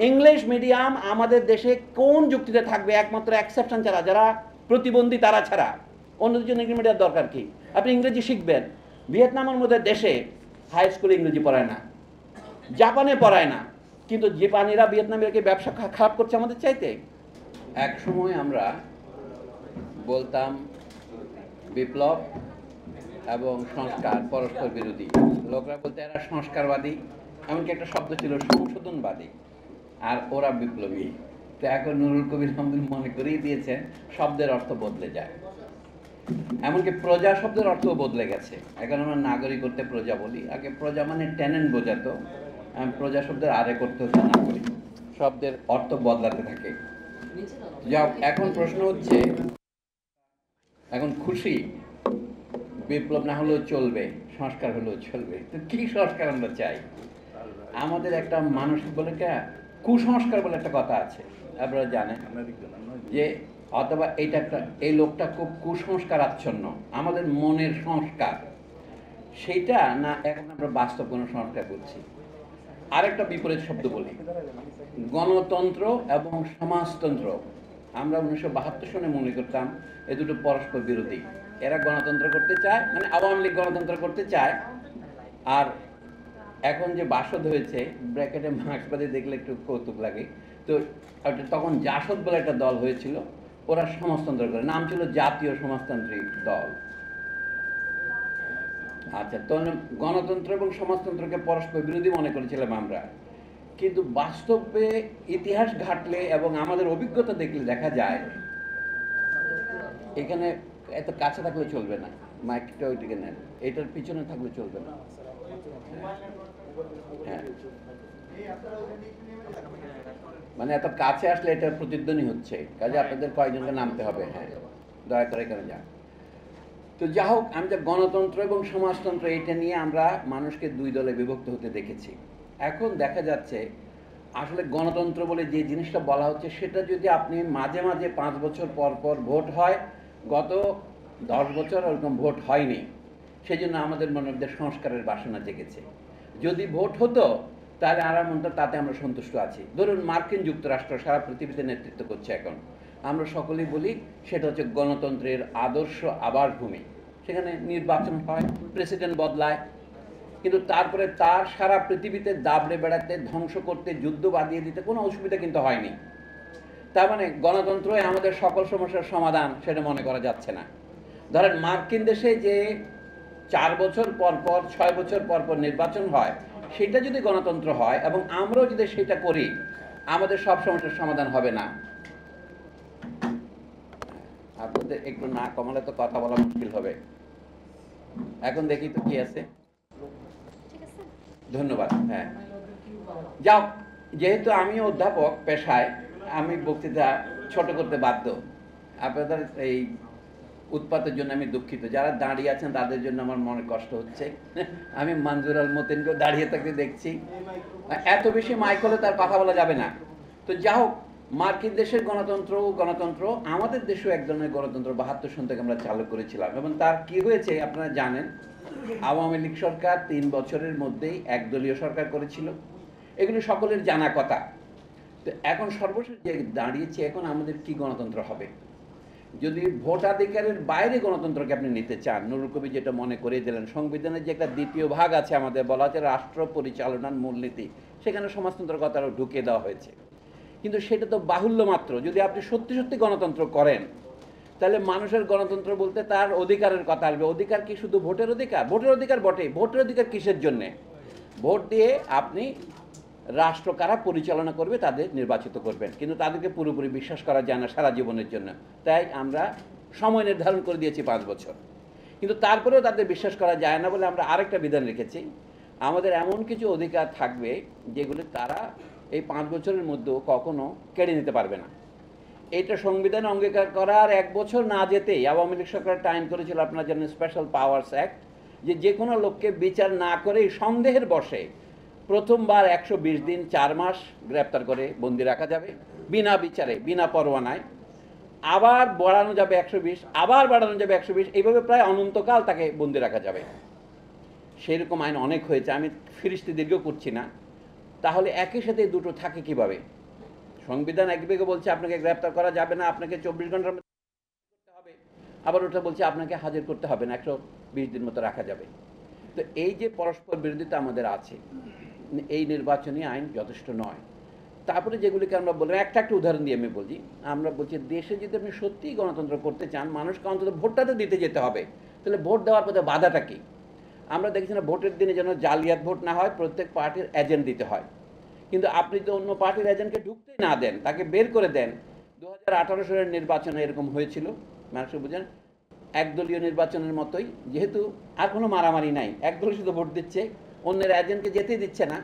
English medium আমাদের দেশে কোন যুক্তিতে থাকবে? একমাত্র এক্সেপশন ছাড়া, যারা প্রতিবন্ধী তারা ছাড়া অন্যদের জন্য ইংলিশ মিডিয়াম দরকার কি? আপনি ইংরেজি শিখবেন। ভিয়েতনামের মধ্যে দেশে হাই স্কুলে ইংরেজি পড়ায় না, জাপানে পড়ায় না, কিন্তু জাপানিরা ভিয়েতনামেরকে ব্যবসা খারাপ করছে আমাদের চাইতে। এক সময় আমরা বলতাম বিপ্লব এবং সংস্কার পরস্পর বিরোধী, লোকরা বলতে এরা সংস্কারবাদী, এমনকি একটা শব্দ ছিল সংশোধনবাদী, আর ওরা বিপ্লবী। তো এখন নুরুল কবির আহমদ মনে করিয়ে দিয়েছেন শব্দের অর্থ বদলে যায়, এমনকি প্রজা শব্দের অর্থও বদলে গেছে। এখন আমরা নাগরিক করতে প্রজা বলি, আগে প্রজা মানে টেনেন্ট বোঝাতো, প্রজা শব্দের আরে করতে হচ্ছে নাগরিক। শব্দের অর্থ বদলাতে থাকে। যাও, এখন প্রশ্ন হচ্ছে, এখন খুশি বিপ্লব না হলেও চলবে, সংস্কার হলেও চলবে। তো কি সংস্কার আমরা চাই? আমাদের একটা মানসিক বলে কুসংস্কার বলে একটা কথা আছে, আপনারা জানেন যে, অথবা এইটা একটা, এই লোকটা খুব কুসংস্কার আচ্ছন্ন, আমাদের মনের সংস্কার সেইটা না, এখন আমরা বাস্তব কোনো সংস্কার করছি। আরেকটা বিপরীত শব্দ বলি, গণতন্ত্র এবং সমাজতন্ত্র। আমরা 1972 সনে মনে করতাম এ দুটো পরস্পর বিরোধী। এরা গণতন্ত্র করতে চায়, মানে আওয়ামী লীগ গণতন্ত্র করতে চায়, আর এখন যে বাসদ হয়েছে, ব্র্যাকেটে মার্ক্সবাদী দেখলে একটু কৌতুক লাগে, তো তখন জাসদ বলে একটা দল হয়েছিল, ওরা সমাজতন্ত্র করে, নাম ছিল জাতীয় সমাজতান্ত্রিক দল। আচ্ছা, তো গণতন্ত্র এবং সমাজতন্ত্রকে পরস্পর বিরোধী মনে করেছিলাম আমরা, কিন্তু বাস্তবে ইতিহাস ঘাটলে এবং আমাদের অভিজ্ঞতা দেখলে দেখা যায় এখানে এত কাছে থাকলে চলবে না, মাইকটা ওইদিকে নেন, এটার পিছনে থাকলে চলবে না। হ্যাঁ, মানে এত কাছে আসলে এটার প্রতিধ্বনি হচ্ছে, কাজে আপনাদের কয়েকজনকে নামতে হবে। হ্যাঁ, দয়া করে এখানে যান। তো যা হোক, আমি যে গণতন্ত্র এবং সমাজতন্ত্র এটা নিয়ে আমরা মানুষকে দুই দলে বিভক্ত হতে দেখেছি। এখন দেখা যাচ্ছে আসলে গণতন্ত্র বলে যে জিনিসটা বলা হচ্ছে, সেটা যদি আপনি মাঝে মাঝে 5 বছর পর পর ভোট হয়, গত 10 বছর ওরকম ভোট হয়নি, সেই জন্য আমাদের মনে সংস্কারের বাসনা জেগেছে। যদি ভোট হতো তাহলে আর মনটা তাতে আমরা সন্তুষ্ট আছি। ধরুন মার্কিন যুক্তরাষ্ট্র সারা পৃথিবীতে নেতৃত্ব করছে এখন, আমরা সকলেই বলি সেটা হচ্ছে গণতন্ত্রের আদর্শ আবাসভূমি। সেখানে নির্বাচন হয়, প্রেসিডেন্ট বদলায়, কিন্তু তারপরে তার সারা পৃথিবীতে দাবড়ে বেড়াতে, ধ্বংস করতে, যুদ্ধ বাঁধিয়ে দিতে কোনো অসুবিধা কিন্তু হয়নি। তার মানে গণতন্ত্রই আমাদের সকল সমস্যার সমাধান, সেটা মনে করা যাচ্ছে না। ধরেন মার্কিন দেশে যে 4 বছর পর পর 6 বছর পর পর নির্বাচন হয়, সেটা যদি গণতন্ত্র হয় এবং আমরাও যদি সেটা করি, আমাদের সব সমস্যার সমাধান হবে না। আপনাদের একটু না কমালে তো কথা বলা মুশকিল হবে। এখন দেখি তো কি আছে। ধন্যবাদ। হ্যাঁ, যাও, যেহেতু আমি অধ্যাপক পেশায়, আমি বক্তৃতা ছোট করতে বাধ্য। আপনাদের এই উৎপাতের জন্য আমি দুঃখিত। যারা দাঁড়িয়ে আছেন তাদের জন্য আমার মনে কষ্ট হচ্ছে। আমি মঞ্জুর আল মতিনকে দাঁড়িয়ে থাকতে দেখছি, এত বেশি মাইক হলে তার কথা বলা যাবে না। তো যা হোক, মার্কিন দেশের গণতন্ত্র আমাদের দেশেও এক ধরনের গণতন্ত্র 72 সন থেকে আমরা চালু করেছিলাম, এবং তার কি হয়েছে আপনারা জানেন। আওয়ামী লীগ সরকার 3 বছরের মধ্যেই একদলীয় সরকার করেছিল, এগুলি সকলের জানা কথা। তো এখন সর্বশেষ যে দাঁড়িয়েছে, এখন আমাদের কি গণতন্ত্র হবে? যদি ভোটাধিকারের বাইরে গণতন্ত্রকে আপনি নিতে চান, নুরুল কবির যেটা মনে করে দিলেন, সংবিধানের যে একটা দ্বিতীয় ভাগ আছে আমাদের, বলা হচ্ছে রাষ্ট্র পরিচালনার মূলনীতি, সেখানে সমাজতন্ত্রের কথাটা ঢুকিয়ে দেওয়া হয়েছে। কিন্তু সেটা তো বাহুল্য মাত্র। যদি আপনি সত্যি সত্যি গণতন্ত্র করেন, তাহলে মানুষের গণতন্ত্র বলতে তার অধিকারের কথা আসবে। অধিকার কি শুধু ভোটের অধিকার? ভোটের অধিকার বটে, ভোটের অধিকার কিসের জন্যে? ভোট দিয়ে আপনি রাষ্ট্র কারা পরিচালনা করবে তাদের নির্বাচিত করবেন, কিন্তু তাদেরকে পুরোপুরি বিশ্বাস করা যায় না সারা জীবনের জন্য। তাই আমরা সময় নির্ধারণ করে দিয়েছি 5 বছর, কিন্তু তারপরেও তাদের বিশ্বাস করা যায় না বলে আমরা আরেকটা বিধান রেখেছি, আমাদের এমন কিছু অধিকার থাকবে যেগুলো তারা এই 5 বছরের মধ্যেও কখনো কেড়ে নিতে পারবে না। এটা সংবিধানে অঙ্গীকার করার 1 বছর না যেতেই আওয়ামী লীগ সরকার টাইম করেছিল, আপনার জন্য স্পেশাল পাওয়ার্স অ্যাক্ট, যে কোনো লোককে বিচার না করেই সন্দেহের বশে প্রথমবার 120 দিন 4 মাস গ্রেপ্তার করে বন্দি রাখা যাবে, বিনা বিচারে, বিনা পরোয়ানায়। আবার বাড়ানো যাবে 120, আবার বাড়ানো যাবে 120, এইভাবে প্রায় অনন্তকাল তাকে বন্দি রাখা যাবে। সেই রকম আইন অনেক হয়েছে, আমি ফিরিস্তি দীর্ঘ করছি না। তাহলে একই সাথে দুটো থাকে কিভাবে? সংবিধান একদিকে বলছে আপনাকে গ্রেপ্তার করা যাবে না, আপনাকে 24 ঘন্টার মধ্যে করতে হবে, আবার ওটা বলছে আপনাকে হাজির করতে হবে না, 120 দিন মতো রাখা যাবে। তো এই যে পরস্পর বিরোধিতা আমাদের আছে, এই নির্বাচনী আইন যথেষ্ট নয়। তারপরে যেগুলিকে আমরা বললাম, একটা উদাহরণ দিয়ে আমি বলছি, আমরা বলছি দেশে যদি আপনি সত্যিই গণতন্ত্র করতে চান, মানুষকে অন্তত ভোটটা তো দিতে যেতে হবে। তাহলে ভোট দেওয়ার পথে বাধাটা কি? আমরা দেখছি না, ভোটের দিনে যেন জালিয়াত ভোট না হয়, প্রত্যেক পার্টির এজেন্ট দিতে হয়। কিন্তু আপনি তো অন্য পার্টির এজেন্টকে ঢুকতেই না দেন, তাকে বের করে দেন। 2018 সালের নির্বাচনে এরকম হয়েছিল, মানুষ বুঝেন, একদলীয় নির্বাচনের মতোই, যেহেতু আর কোনো মারামারি নাই, একদল শুধু ভোট দিচ্ছে, অন্যের এজেন্টকে যেতেই দিচ্ছে না।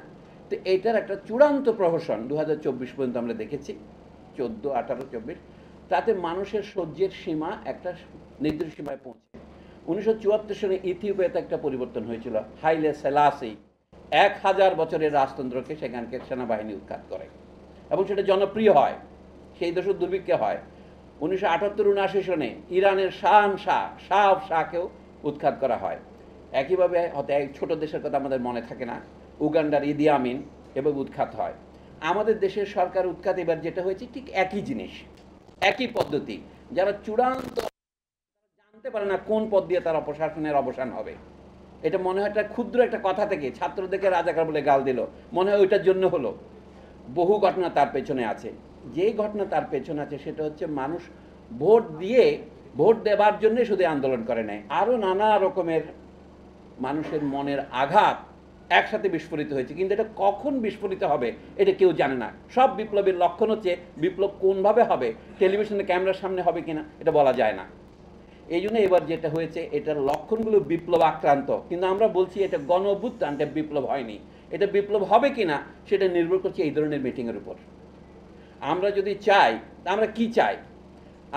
তো এইটার একটা চূড়ান্ত প্রহসন 2024 পর্যন্ত আমরা দেখেছি, 14, 18, 24। তাতে মানুষের সহ্যের সীমা একটা নির্দিষ্ট সীমায় পৌঁছে। 1974 সালে ইথিওপিয়াতে একটা পরিবর্তন হয়েছিল, হাইলে সেলাসি 1000 বছরের রাজতন্ত্রকে সেখানকার সেনাবাহিনী উৎখাত করে, এবং সেটা জনপ্রিয় হয়, সেই দশক দুর্ভিক্ষে হয়। 1978-79 সনে ইরানের শাহকেও উৎখাত করা হয়। একইভাবে হয়তো এক ছোট দেশের কথা আমাদের মনে থাকে না, উগান্ডার ইদি আমিন এবং উৎখাত হয়। আমাদের দেশের সরকার উৎখাত এবার যেটা হয়েছে ঠিক একই জিনিস, একই পদ্ধতি। যারা চূড়ান্ত জানতে পারে না কোন পদ দিয়ে তার অপশাসনের অবসান হবে। এটা মনে হয় একটা ক্ষুদ্র একটা কথা থেকে ছাত্রদেরকে রাজাকার বলে গাল দিল, মনে হয় ওইটার জন্য হলো। বহু ঘটনা তার পেছনে আছে। যে ঘটনা তার পেছনে আছে সেটা হচ্ছে মানুষ ভোট দেবার জন্য শুধু আন্দোলন করে নাই, আরও নানা রকমের মানুষের মনের আঘাত একসাথে বিস্ফোরিত হয়েছে। কিন্তু এটা কখন বিস্ফোরিত হবে এটা কেউ জানে না। সব বিপ্লবের লক্ষণ হচ্ছে বিপ্লব কোনভাবে হবে, টেলিভিশনে ক্যামেরার সামনে হবে কিনা এটা বলা যায় না। এই জন্য এবার যেটা হয়েছে, এটার লক্ষণগুলো বিপ্লব আক্রান্ত, কিন্তু আমরা বলছি এটা গণ অভ্যুত্থানটা বিপ্লব হয়নি। এটা বিপ্লব হবে কিনা সেটা নির্ভর করছে এই ধরনের মিটিংয়ের উপর। আমরা যদি চাই, আমরা কি চাই?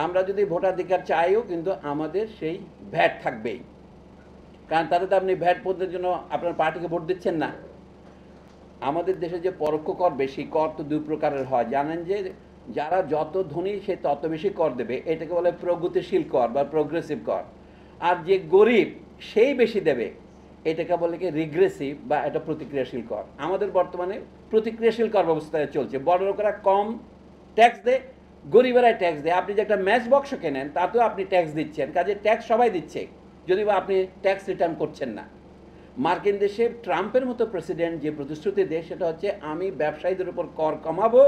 আমরা যদি ভোটাধিকার চাইও, কিন্তু আমাদের সেই ভ্যাট থাকবেই, কারণ তাতে তো আপনি ভ্যাট পদের জন্য আপনার পার্টিকে ভোট দিচ্ছেন না। আমাদের দেশে যে পরোক্ষ কর বেশি, কর তো দুই প্রকারের হয়, জানেন যে যারা যত ধনী সে তত বেশি কর দেবে, এটাকে বলে প্রগতিশীল কর বা প্রোগ্রেসিভ কর। আর যে গরিব সেই বেশি দেবে, এটাকে বলে কি রিগ্রেসিভ বা এটা প্রতিক্রিয়াশীল কর। আমাদের বর্তমানে প্রতিক্রিয়াশীল কর ব্যবস্থায় চলছে, বড় লোকেরা কম ট্যাক্স দেয়, গরিবেরাই ট্যাক্স দেয়। আপনি যে একটা ম্যাচ বক্স কেনেন তাতেও আপনি ট্যাক্স দিচ্ছেন, কাজে ট্যাক্স সবাই দিচ্ছে, যদি বা আপনি ট্যাক্স রিটার্ন করছেন না। মার্কিন দেশে ট্রাম্পের মতো প্রেসিডেন্ট যে প্রতিশ্রুতি দেয় সেটা হচ্ছে আমি ব্যবসায়ীদের উপর কর কমাবো,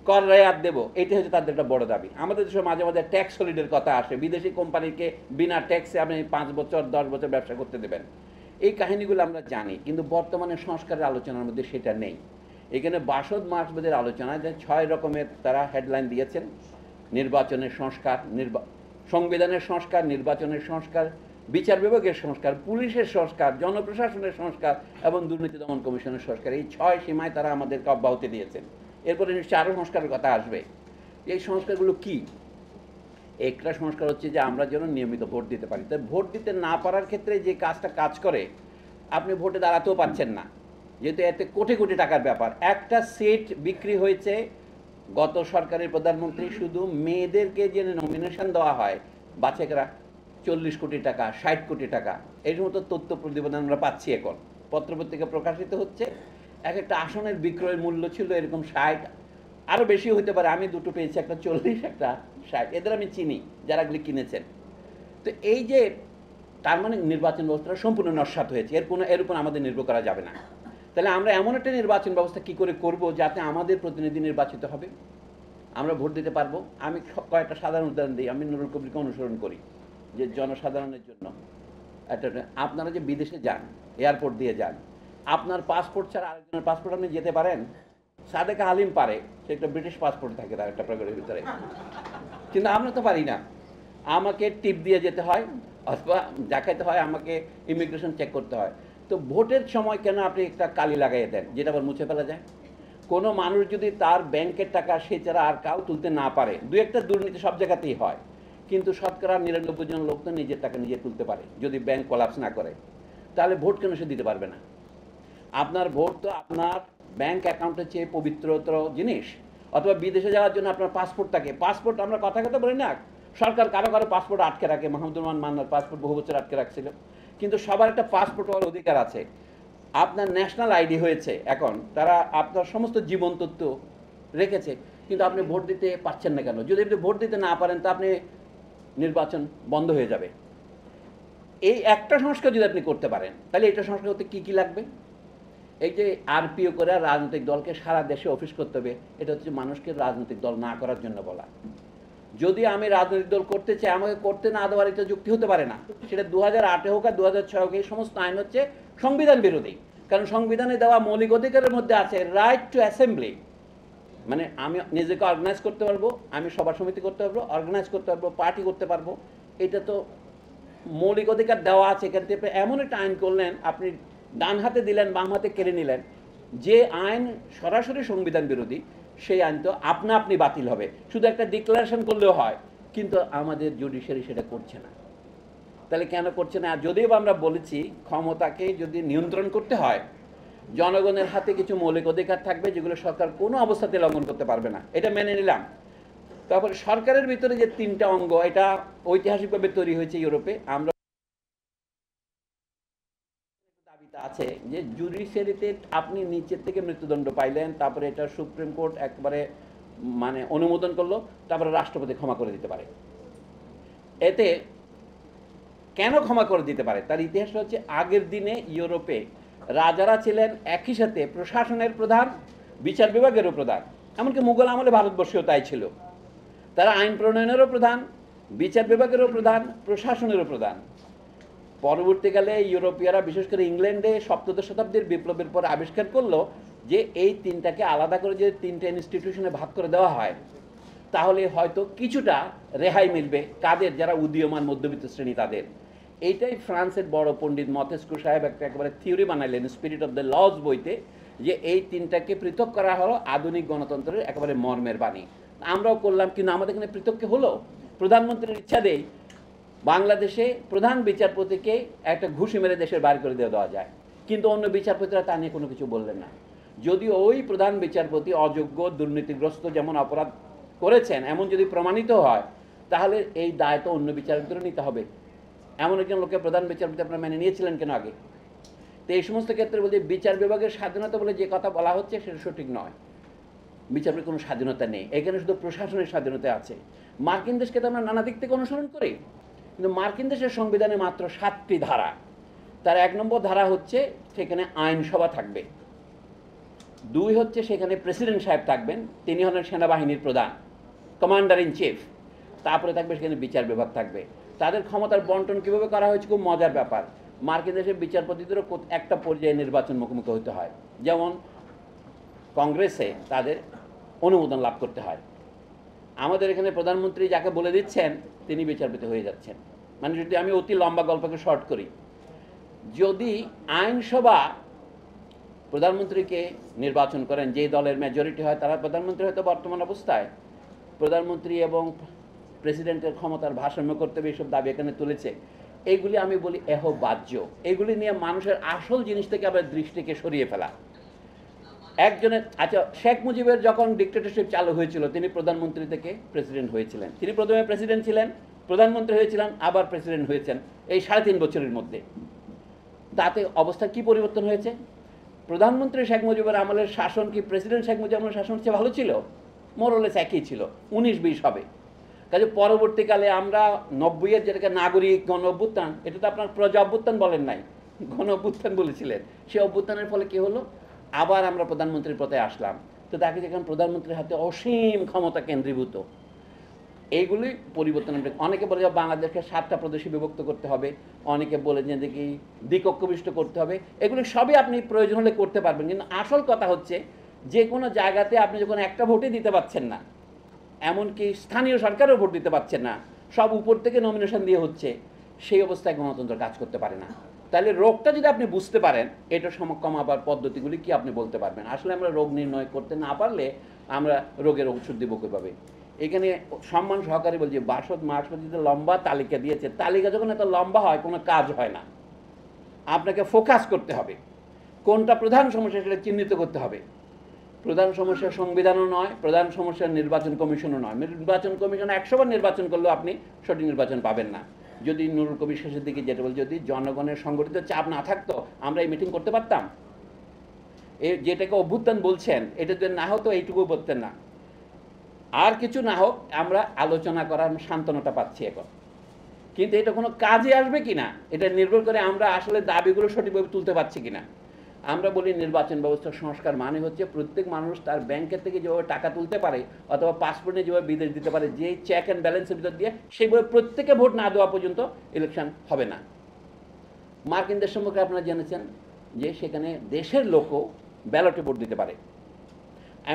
কর রেয়াত দেবো, এটাই হচ্ছে তাদের একটা বড় দাবি। আমাদের দেশে মাঝে মাঝে ট্যাক্স হলিডের কথা আসে, বিদেশি কোম্পানিকে বিনা ট্যাক্সে আপনি 5 বছর 10 বছর ব্যবসা করতে দেবেন। এই কাহিনীগুলো আমরা জানি, কিন্তু বর্তমানে সংস্কারের আলোচনার মধ্যে সেটা নেই। এখানে বাসদ মার্কসবাদের আলোচনায় যে 6 রকমের তারা হেডলাইন দিয়েছেন: নির্বাচনের সংস্কার, সংবিধানের সংস্কার, নির্বাচনের সংস্কার, বিচার বিভাগের সংস্কার, পুলিশের সংস্কার, জনপ্রশাসনের সংস্কার এবং দুর্নীতি দমন কমিশনের সংস্কার। এই 6 সীমায় তারা আমাদেরকে অব্যাহতি দিয়েছেন। এরপরে নিশ্চয়ই আরও সংস্কারের কথা আসবে। এই সংস্কারগুলো কি? একটা সংস্কার হচ্ছে যে আমরা যেন নিয়মিত ভোট দিতে পারি। তাই ভোট দিতে না পারার ক্ষেত্রে যে কাজ করে, আপনি ভোটে দাঁড়াতেও পারছেন না, যেহেতু এতে কোটি কোটি টাকার ব্যাপার। একটা সিট বিক্রি হয়েছে, গত সরকারের প্রধানমন্ত্রী শুধু মেয়েদেরকে যে নমিনেশন দেওয়া হয় বাচ্চারা, 40 কোটি টাকা, 60 কোটি টাকা, এই সমস্ত তথ্য প্রতিবেদন আমরা পাচ্ছি। এখন পত্রপত্রিকা প্রকাশিত হচ্ছে, এক একটা আসনের বিক্রয়ের মূল্য ছিল এরকম 60, আরও বেশি হতে পারে। আমি দুটো পেয়েছি, একটা 40, একটা 60। এদের আমি চিনি যারাগুলি কিনেছেন। তো এই যে, তার মানে নির্বাচন ব্যবস্থাটা সম্পূর্ণ নস্যাৎ হয়েছে, এর উপর আমাদের নির্ভর করা যাবে না। তাহলে আমরা এমন একটা নির্বাচন ব্যবস্থা কি করে করব যাতে আমাদের প্রতিনিধি নির্বাচিত হবে, আমরা ভোট দিতে পারবো। আমি কয়েকটা সাধারণ উদাহরণ দিই। আমি নুরুল কবিরকে অনুসরণ করি, যে জনসাধারণের জন্য আপনারা যে বিদেশে যান, এয়ারপোর্ট দিয়ে যান, আপনার পাসপোর্ট ছাড়া আরেকজনের পাসপোর্ট আপনি যেতে পারেন? সাদেকা হালিম পারে, সে একটা ব্রিটিশ পাসপোর্ট থাকে তার একটা প্রকারের ভিতরে, কিন্তু আমরা তো পারি না। আমাকে টিপ দিয়ে যেতে হয়, অথবা দেখাতে হয়, আমাকে ইমিগ্রেশন চেক করতে হয়। তো ভোটের সময় কেন আপনি একটা কালি লাগাইয়ে দেন, যেটা আবার মুছে ফেলা যায়? কোনো মানুষ যদি তার ব্যাংকের টাকা সে ছাড়া আর কাউ তুলতে না পারে, দু একটা দুর্নীতি সব জায়গাতেই হয়, কিন্তু শতকরা 99 জন লোক তো নিজের টাকা নিজে তুলতে পারে, যদি ব্যাংক কোলাপস না করে। তাহলে ভোট কেন সে দিতে পারবে না? আপনার ভোট তো আপনার ব্যাংক অ্যাকাউন্টের চেয়ে পবিত্রতর জিনিস। অথবা বিদেশে যাওয়ার জন্য আপনার পাসপোর্ট থাকে, পাসপোর্ট আমরা কথা বলি না, সরকার কারো কারো পাসপোর্ট আটকে রাখে। মাহমুদুর রহমান মান্নার পাসপোর্ট বহু বছর আটকে রাখছিল, কিন্তু সবার একটা পাসপোর্ট হওয়ার অধিকার আছে। আপনার ন্যাশনাল আইডি হয়েছে, এখন তারা আপনার সমস্ত জীবন তথ্য রেখেছে, কিন্তু আপনি ভোট দিতে পারছেন না কেন? যদি আপনি ভোট দিতে না পারেন তা আপনি নির্বাচন বন্ধ হয়ে যাবে। এই একটা সংস্কার যদি আপনি করতে পারেন, তাহলে এটা সংস্কার করতে কী কী লাগবে? এই যে আরপিও করে রাজনৈতিক দলকে সারা দেশে অফিস করতে হবে, এটা হচ্ছে মানুষকে রাজনৈতিক দল না করার জন্য বলা। যদি আমি রাজনৈতিক দল করতে চাই, আমাকে করতে না দেওয়ার এটা যুক্তি হতে পারে না। সেটা 2008 হোক আর 2006 হোক, এই সমস্ত আইন হচ্ছে সংবিধান বিরোধী। কারণ সংবিধানে দেওয়া মৌলিক অধিকারের মধ্যে আছে রাইট টু অ্যাসেম্বলি, মানে আমি নিজেকে অর্গানাইজ করতে পারবো, আমি সভা সমিতি করতে পারবো, অর্গানাইজ করতে পারবো, পার্টি করতে পারবো। এটা তো মৌলিক অধিকার দেওয়া আছে। এখান থেকে এমন একটা আইন করলেন, আপনি ডান হাতে দিলেন, বাম হাতে কেড়ে নিলেন। যে আইন সরাসরি সংবিধান বিরোধী, সেই আইন তো আপনি বাতিল হবে। শুধু একটা ডিক্লারেশন করলেও হয়, কিন্তু আমাদের জুডিশিয়ারি সেটা করছে না। তাহলে কেন করছে না? আর যদিও আমরা বলেছি ক্ষমতাকে যদি নিয়ন্ত্রণ করতে হয়, জনগণের হাতে কিছু মৌলিক অধিকার থাকবে যেগুলো সরকার কোনো অবস্থাতে লঙ্ঘন করতে পারবে না, এটা মেনে নিলাম। তারপরে সরকারের ভিতরে যে 3টা অঙ্গ, এটা ঐতিহাসিকভাবে তৈরি হয়েছে ইউরোপে। আমরা দাবিটা আছে যে জুডিশিয়ারিতে আপনি নিচের থেকে মৃত্যুদণ্ড পাইলেন, তারপরে এটা সুপ্রিম কোর্ট একবারে মানে অনুমোদন করলো, তারপরে রাষ্ট্রপতি ক্ষমা করে দিতে পারে। এতে কেন ক্ষমা করে দিতে পারে? তার ইতিহাসটা হচ্ছে, আগের দিনে ইউরোপে রাজারা ছিলেন একই সাথে প্রশাসনের প্রধান, বিচার বিভাগেরও প্রধান। এমনকি মুঘল আমলে ভারতবর্ষেও তাই ছিল। তারা আইন প্রণয়নেরও প্রধান, বিচার বিভাগেরও প্রধান, প্রশাসনেরও প্রধান। পরবর্তীকালে ইউরোপীয়রা, বিশেষ করে ইংল্যান্ডে 7শ শতাব্দীর বিপ্লবের পর আবিষ্কার করলো যে এই 3টাকে আলাদা করে যে 3টে ইনস্টিটিউশনে ভাগ করে দেওয়া হয়, তাহলে হয়তো কিছুটা রেহাই মিলবে। কাদের? যারা উদীয়মান মধ্যবিত্ত শ্রেণী তাদের। এইটাই ফ্রান্সের বড় পণ্ডিত মতেস্কু সাহেব একটা একেবারে থিওরি বানাইলেন স্পিরিট অফ দ্য লজ বইতে, যে এই 3টাকে পৃথক করা হলো আধুনিক গণতন্ত্রের একেবারে মর্মের বাণী। আমরাও করলাম, কিন্তু আমাদের এখানে পৃথককে হলো। প্রধানমন্ত্রীর ইচ্ছা দেই বাংলাদেশে প্রধান বিচারপতিকে একটা ঘুষি মেরে দেশের বাইরে করে দেওয়া যায়, কিন্তু অন্য বিচারপতিরা তা নিয়ে কোনো কিছু বললেন না। যদিও ওই প্রধান বিচারপতি অযোগ্য, দুর্নীতিগ্রস্ত, যেমন অপরাধ করেছেন এমন যদি প্রমাণিত হয়, তাহলে এই দায় তো অন্য বিচারকদেরও নিতে হবে। এমন একজন লোককে প্রধান বিচারপতি আপনারা মেনে নিয়েছিলেন কেন আগে? তো এই সমস্ত ক্ষেত্রে বলতে বিচার বিভাগের স্বাধীনতা বলে যে কথা বলা হচ্ছে, সেটা সঠিক নয়। বিচারের কোনো স্বাধীনতা নেই, এখানে শুধু প্রশাসনের স্বাধীনতা আছে। মার্কিন দেশকে তো আমরা নানা দিক থেকে অনুসরণ করি, কিন্তু মার্কিন দেশের সংবিধানে মাত্র 7টি ধারা। তার 1 নম্বর ধারা হচ্ছে সেখানে আইনসভা থাকবে। 2 হচ্ছে সেখানে প্রেসিডেন্ট সাহেব থাকবেন, তিনি হলেন সেনাবাহিনীর প্রধান, কমান্ডার ইন চিফ। তারপরে থাকবে সেখানে বিচার বিভাগ থাকবে। তাদের ক্ষমতার বন্টন কীভাবে করা হয়েছে খুব মজার ব্যাপার। মার্কিন দেশের বিচারপতিদেরও একটা পর্যায়ে নির্বাচন মুখোমুখি হতে হয়, যেমন কংগ্রেসে তাদের অনুমোদন লাভ করতে হয়। আমাদের এখানে প্রধানমন্ত্রী যাকে বলে দিচ্ছেন তিনি বিচারপতি হয়ে যাচ্ছেন। মানে যদি আমি অতি লম্বা গল্পকে শর্ট করি, যদি আইনসভা প্রধানমন্ত্রীকে নির্বাচন করেন, যে দলের মেজরিটি হয় তারা প্রধানমন্ত্রী হয়তো বর্তমান অবস্থায়। প্রধানমন্ত্রী এবং প্রেসিডেন্টের ক্ষমতার ভারসাম্য করতে হবে, এইসব দাবি এখানে তুলেছে। এইগুলি আমি বলি বাহ্য। এগুলি নিয়ে মানুষের আসল জিনিস থেকে আবার দৃষ্টিকে সরিয়ে ফেলা। একজনের, আচ্ছা, শেখ মুজিবের যখন ডিক্টেটরশিপ চালু হয়েছিল, তিনি প্রধানমন্ত্রী থেকে প্রেসিডেন্ট হয়েছিলেন। তিনি প্রথমে প্রেসিডেন্ট ছিলেন, প্রধানমন্ত্রী হয়েছিলেন, আবার প্রেসিডেন্ট হয়েছেন এই 3.5 বছরের মধ্যে। তাতে অবস্থা কি পরিবর্তন হয়েছে? প্রধানমন্ত্রী শেখ মুজিবের আমলের শাসন কি প্রেসিডেন্ট শেখ মুজিব আমলের শাসন চেয়ে ভালো ছিল? মোরলেস একই ছিল, 19-20 হবে। কাজে পরবর্তীকালে আমরা 90-এর যেটাকে নাগরিক গণ অভ্যুত্থান, এটা তো আপনার প্রজা অভ্যুত্থান বলেন নাই, গণ অভ্যুত্থান বলেছিলেন। সেই অভ্যুত্থানের ফলে কি হলো? আবার আমরা প্রধানমন্ত্রীর পথে আসলাম। তো তাকে দেখলাম প্রধানমন্ত্রীর হাতে অসীম ক্ষমতা কেন্দ্রীভূত। এইগুলি পরিবর্তন। অনেকে বলে যে বাংলাদেশকে 7টা প্রদেশে বিভক্ত করতে হবে, অনেকে বলে যে দেখি দ্বিকক্ষবিষ্ট করতে হবে। এগুলি সবই আপনি প্রয়োজন হলে করতে পারবেন, কিন্তু আসল কথা হচ্ছে যে কোনো জায়গাতে আপনি যখন একটা ভোটই দিতে পারছেন না, এমনকি স্থানীয় সরকারও ভোট দিতে পারছেন না, সব উপর থেকে নমিনেশন দিয়ে হচ্ছে, সেই অবস্থায় গণতন্ত্র কাজ করতে পারে না। তাহলে রোগটা যদি আপনি বুঝতে পারেন, এটা কমাবার পদ্ধতিগুলি কি আপনি বলতে পারবেন। আসলে আমরা রোগ নির্ণয় করতে না পারলে আমরা রোগের ওষুধ দেবো কীভাবে? এখানে সম্মান সহকারে বলছি, বাসদ মাসপতিতে লম্বা তালিকা দিয়েছে। তালিকা যখন এত লম্বা হয়, কোনো কাজ হয় না। আপনাকে ফোকাস করতে হবে, কোনটা প্রধান সমস্যা সেটা চিহ্নিত করতে হবে। প্রধান সমস্যা সংবিধানও নয়, প্রধান সমস্যা নির্বাচন কমিশনও নয়। নির্বাচন কমিশন 100 বার নির্বাচন করলেও আপনি সঠিক নির্বাচন পাবেন না। যদি নুরুল কবির শেষের দিকে যেটা বল, যদি জনগণের সংগঠিত চাপ না থাকতো আমরা এই মিটিং করতে পারতাম? এই যেটাকে অভ্যুত্থান বলছেন, এটা যদি না হতো এইটুকু বলতেন না। আর কিছু না হোক, আমরা আলোচনা করার সান্ত্বনাটা পাচ্ছি এখন, কিন্তু এটা কোনো কাজে আসবে কিনা এটা নির্ভর করে আমরা আসলে দাবিগুলো সঠিকভাবে তুলতে পারছি কিনা। আমরা বলি নির্বাচন ব্যবস্থার সংস্কার মানে হচ্ছে প্রত্যেক মানুষ তার ব্যাংকের থেকে যেভাবে টাকা তুলতে পারে অথবা পাসপোর্টে যেভাবে বিদেশ দিতে পারে, যে চেক অ্যান্ড ব্যালেন্সের ভিতর দিয়ে, সেইভাবে প্রত্যেকে ভোট না দেওয়া পর্যন্ত ইলেকশন হবে না। মার্কিন দেশ সম্পর্কে আপনারা জেনেছেন যে সেখানে দেশের লোকও ব্যালটে ভোট দিতে পারে।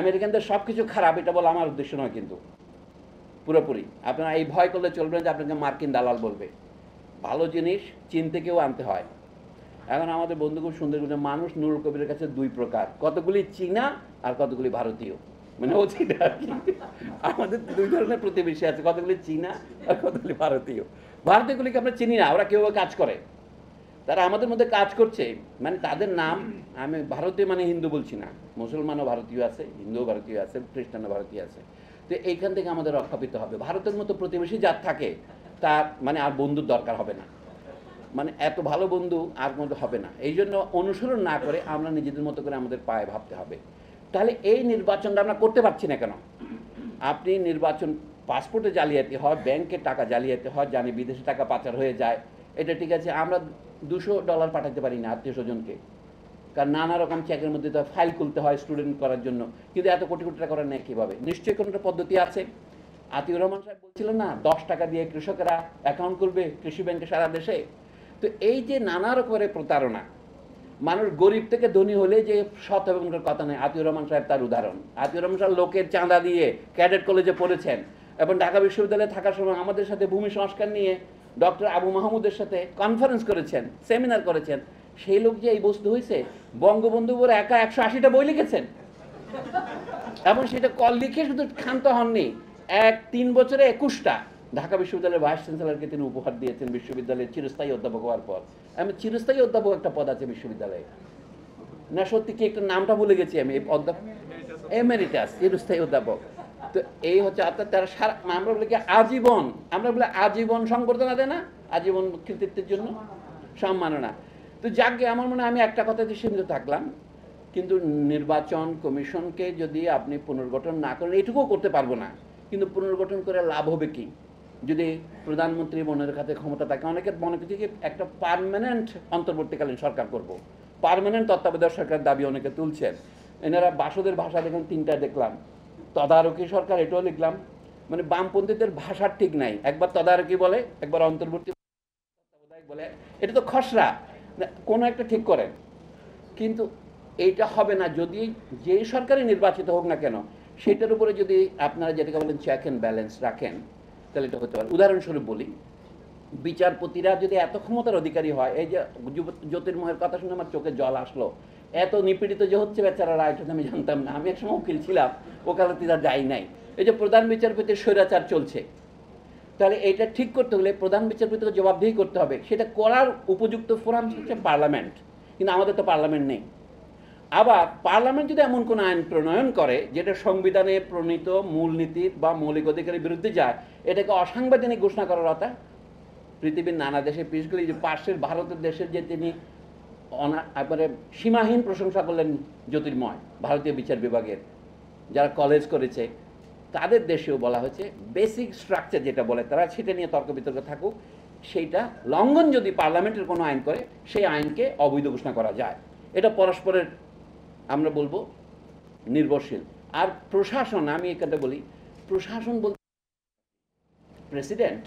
আমেরিকানদের সব কিছু খারাপ এটা বলা আমার উদ্দেশ্য নয়, কিন্তু পুরোপুরি আপনারা এই ভয় করলে চলবেন যে আপনাকে মার্কিন দালাল বলবে। ভালো জিনিস চীন থেকেও আনতে হয়। এখন আমাদের বন্ধু খুব সুন্দর বলছে, মানুষ নুরুল কবিরের কাছে দুই প্রকার, কতগুলি চীনা আর কতগুলি ভারতীয়। মানে ও চীনা আর কি, আমাদের দুই ধরনের প্রতিবেশী আছে, কতগুলি চীনা আর কতগুলি ভারতীয়। ভারতীয়গুলিকে আমরা চিনি না, ওরা কেউ কাজ করে, তারা আমাদের মধ্যে কাজ করছে। মানে তাদের নাম, আমি ভারতীয় মানে হিন্দু বলছি না, মুসলমানও ভারতীয় আছে, হিন্দুও ভারতীয় আছে, খ্রিস্টানও ভারতীয় আছে। তো এইখান থেকে আমাদের রক্ষা পেতে হবে। ভারতের মতো প্রতিবেশী যার থাকে তার মানে আর বন্ধুর দরকার হবে না, মানে এত ভালো বন্ধু আর মধ্যে হবে না। এই জন্য অনুসরণ না করে আমরা নিজেদের মতো করে আমাদের পায়ে ভাবতে হবে। তাহলে এই নির্বাচনটা আমরা করতে পারছি না কেন? আপনি নির্বাচন, পাসপোর্টে জালিয়াতি হয়, ব্যাংকে টাকা জালিয়াতি হয়, জানি বিদেশে টাকা পাচার হয়ে যায়, এটা ঠিক আছে। আমরা $200 পাঠাতে পারি না আত্মীয় স্বজনকে, কারণ নানা রকম চেকের মধ্যে তো ফাইল খুলতে হয় স্টুডেন্ট করার জন্য, কিন্তু এত কোটি কোটি টাকা করার নেই কীভাবে? নিশ্চয়ই কোনো একটা পদ্ধতি আছে। আতিউর রহমান সাহেব বলছিলেন না, 10 টাকা দিয়ে কৃষকেরা অ্যাকাউন্ট খুলবে কৃষি ব্যাংকে সারা দেশে। তো এই যে নানা রকমের প্রতারণা, মানুষ গরিব থেকে ধনী হলে যে সৎ এবং কথা নেই। আতিউর রহমান সাহেব তার উদাহরণ। আতিউর রহমান সাহেব লোকের চাঁদা দিয়ে ক্যাডেট কলেজে পড়েছেন এবং ঢাকা বিশ্ববিদ্যালয়ে থাকার সময় আমাদের সাথে ভূমি সংস্কার নিয়ে ডক্টর আবু মাহমুদের সাথে কনফারেন্স করেছেন, সেমিনার করেছেন। সেই লোক যে এই বস্তু হয়েছে, বঙ্গবন্ধু বলে একা 180টা বই লিখেছেন এবং সেটা কল লিখে শুধু ক্ষান্ত হননি, 3 বছরে 21টা ঢাকা বিশ্ববিদ্যালয়ের ভাইস চ্যান্সেলরকে তিনি উপহার দিয়েছেন বিশ্ববিদ্যালয়ের চিরস্থায়ী অধ্যাপক হওয়ার পর। আমি চিরস্থায়ী অধ্যাপক একটা পদ আছে বিশ্ববিদ্যালয়ে, না সত্যি কি একটা নামটা ভুলে গেছি আমি, অধ্যাপক এমেরিটাস, চিরস্থায়ী অধ্যাপক। তো এই হচ্ছে আপনার তারা সারা, আমরা বলি কি আজীবন, আমরা বলি আজীবন সংবর্ধনা দেয় না, আজীবন কৃতিত্বের জন্য সম্মাননা। তো যাকে আমার মনে হয় আমি একটা কথাতে সীমিত থাকলাম, কিন্তু নির্বাচন কমিশনকে যদি আপনি পুনর্গঠন না করেন, এটুকুও করতে পারবো না, কিন্তু পুনর্গঠন করে লাভ হবে কি? যদি প্রধানমন্ত্রী মনের কাছে ক্ষমতা থাকে, অনেকের মনে করছে কি একটা পার্মানেন্ট অন্তর্বর্তীকালীন সরকার করব, পার্মানেন্ট তত্ত্বাবধায়ক সরকার দাবি অনেকে তুলছেন। এনারা বাসদের ভাষা দেখেন 3টা দেখলাম, তদারকি সরকার এটাও লিখলাম। মানে বামপন্থীদের ভাষার ঠিক নাই, একবার তদারকি বলে, একবার অন্তর্বর্তী তত্ত্বাবধায়ক বলে। এটা তো খসড়া, কোনো একটা ঠিক করেন, কিন্তু এইটা হবে না যদি যেই সরকারই নির্বাচিত হোক না কেন সেটার উপরে যদি আপনারা যেটাকে বলেন চেক অ্যান্ড ব্যালেন্স রাখেন, তাহলে এটা হতে পারে। উদাহরণস্বরূপ বলি, বিচারপতিরা যদি এত ক্ষমতার অধিকারী হয়, এই যে জ্যোতির্ময়ের কথা শুনে আমার চোখে জল আসলো, এত নিপীড়িত যে হচ্ছে বেচারারা, এটা আমি জানতাম না। আমি একসময় উকিল ছিলাম, ওকালতিরা যাই নাই। এই যে প্রধান বিচারপতির স্বৈরাচার চলছে, তাহলে এটা ঠিক করতে হলে প্রধান বিচারপতিকে জবাবদিহি করতে হবে। সেটা করার উপযুক্ত ফোরাম হচ্ছে পার্লামেন্ট, কিন্তু আমাদের তো পার্লামেন্ট নেই। আবার পার্লামেন্ট যদি এমন কোনো আইন প্রণয়ন করে যেটা সংবিধানে প্রণীত মূলনীতির বা মৌলিক অধিকারের বিরুদ্ধে যায়, এটাকে অসাংবিধানিক ঘোষণা করার কথা। পৃথিবীর নানা দেশে, বিশেষ করে যে পাশের ভারতের দেশের যে তিনি একবারে সীমাহীন প্রশংসা করলেন জ্যোতির্ময়, ভারতীয় বিচার বিভাগের যারা কলেজ করেছে, তাদের দেশেও বলা হয়েছে বেসিক স্ট্রাকচার যেটা বলে তারা সেটা নিয়ে তর্ক বিতর্ক থাকুক, সেইটা লঙ্ঘন যদি পার্লামেন্টের কোনো আইন করে সেই আইনকে অবৈধ ঘোষণা করা যায়। এটা পরস্পরের আমরা বলবো নির্ভরশীল। আর প্রশাসন, আমি এখানে বলি প্রশাসন বলতে প্রেসিডেন্ট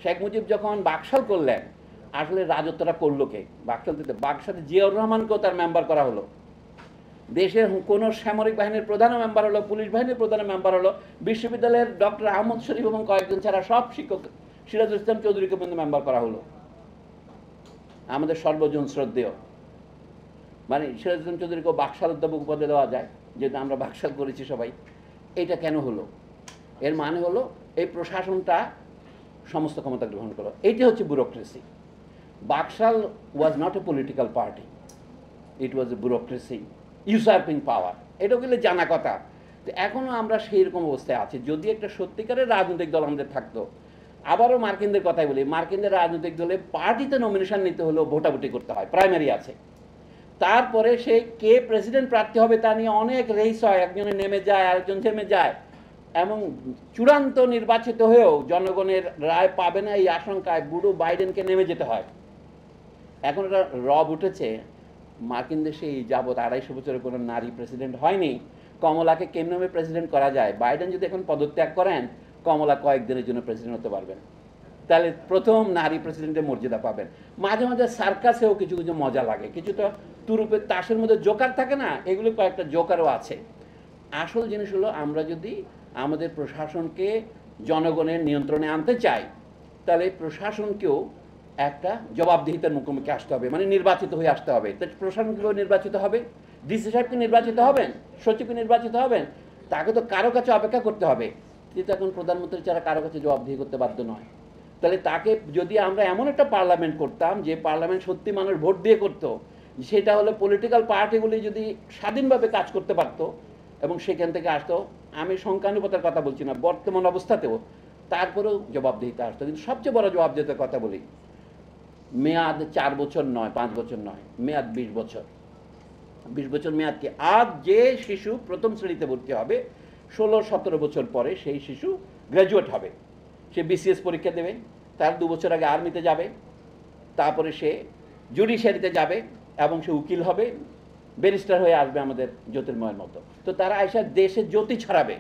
শেখ মুজিব যখন বাকশাল করলেন, আসলে রাজত্বটা করলো কে? বাকশাল দিতে বাকশালে জিয়াউর রহমানকেও তার মেম্বার করা হলো, দেশের কোনো সামরিক বাহিনীর প্রধানও মেম্বার হলো, পুলিশ বাহিনীর প্রধানও মেম্বার হলো, বিশ্ববিদ্যালয়ের ডক্টর আহমদ শরীফ এবং কয়েকজন ছাড়া সব শিক্ষক, সিরাজুল ইসলাম চৌধুরীকে পর্যন্ত মেম্বার করা হলো। আমাদের সর্বজন শ্রদ্ধেয় মানে সিরাজুল ইসলাম চৌধুরীকেও বাকশাল অধ্যাপক উপাধি দেওয়া যায়, যেহেতু আমরা বাকশাল করেছি সবাই। এটা কেন হলো? এর মানে হলো এই প্রশাসনটা সমস্ত ক্ষমতা গ্রহণ করো, এইটা হচ্ছে bureaucracy. Baksal was not a political party, it was a bureaucracy, usurping power. এটা গেলে জানা কথা। তো এখনও আমরা সেই রকম অবস্থায় আছি। যদি একটা সত্যিকারের রাজনৈতিক দল আমাদের থাকতো, আবারও মার্কিনদের কথাই বলি, মার্কিনদের রাজনৈতিক দলে পার্টিতে নমিনেশন নিতে হলেও ভোটাভুটি করতে হয়, প্রাইমারি আছে। তারপরে সে কে প্রেসিডেন্ট প্রার্থী হবে তা নিয়ে অনেক রেস হয়, একজনে নেমে যায় আরেকজন থেমে যায়, এবং চূড়ান্ত নির্বাচিত হয়েও জনগণের রায় পাবে না এই আশঙ্কায় বুড়ো বাইডেনকে নেমে যেতে হয়। এখন এটা রব উঠেছে, মার্কিন দেশে এই যাবৎ 250 বছরে কোনো নারী প্রেসিডেন্ট হয়নি। কমলাকে কেমনে প্রেসিডেন্ট করা যায়? বাইডেন যদি এখন পদত্যাগ করেন, কমলা কয়েকদিনের জন্য প্রেসিডেন্ট হতে পারবেন, তাহলে প্রথম নারী প্রেসিডেন্টের মর্যাদা পাবেন। মাঝে মাঝে সার্কাসেও কিছু কিছু মজা লাগে, কিছুটা তুরুপের তাসের মধ্যে জোকার থাকে না, এগুলো কয়েকটা জোকারও আছে। আসল জিনিস হলো আমরা যদি আমাদের প্রশাসনকে জনগণের নিয়ন্ত্রণে আনতে চাই, তাহলে প্রশাসনকেও একটা জবাবদিহিতার মুখোমুখি আসতে হবে, মানে নির্বাচিত হয়ে আসতে হবে। তো প্রশাসনকেও নির্বাচিত হবে, ডিসি সাহেবকে নির্বাচিত হবেন, সচিবকে নির্বাচিত হবেন, তাকে তো কারো কাছে অপেক্ষা করতে হবে। কিন্তু এখন প্রধানমন্ত্রী ছাড়া কারো কাছে জবাবদিহি করতে বাধ্য নয়। তাহলে তাকে যদি আমরা এমন একটা পার্লামেন্ট করতাম যে পার্লামেন্ট সত্যি মানুষ ভোট দিয়ে করতো, সেটা হলো পলিটিক্যাল পার্টিগুলি যদি স্বাধীনভাবে কাজ করতে পারতো এবং সেখান থেকে আসতো, আমি সংখ্যানুপাতের কথা বলছি না, বর্তমান অবস্থাতেও তারপরেও জবাবদিহিতা আসতো। কিন্তু সবচেয়ে বড় জবাবদিহিতার কথা বলি, মেয়াদ 4 বছর নয়, 5 বছর নয়, মেয়াদ 20 বছর। 20 বছর মেয়াদ কি? আজ যে শিশু প্রথম শ্রেণীতে ভর্তি হবে, 16-17 বছর পরে সেই শিশু গ্র্যাজুয়েট হবে, সে বিসিএস পরীক্ষা দেবে, তার 2 বছর আগে আর্মিতে যাবে, তারপরে সে জুডিশিয়ারিতে যাবে এবং সে উকিল হবে, ব্যারিস্টার হয়ে আসবে আমাদের জ্যোতির্ময়ের মতো। তো তারা এসে দেশে জ্যোতি ছড়াবে।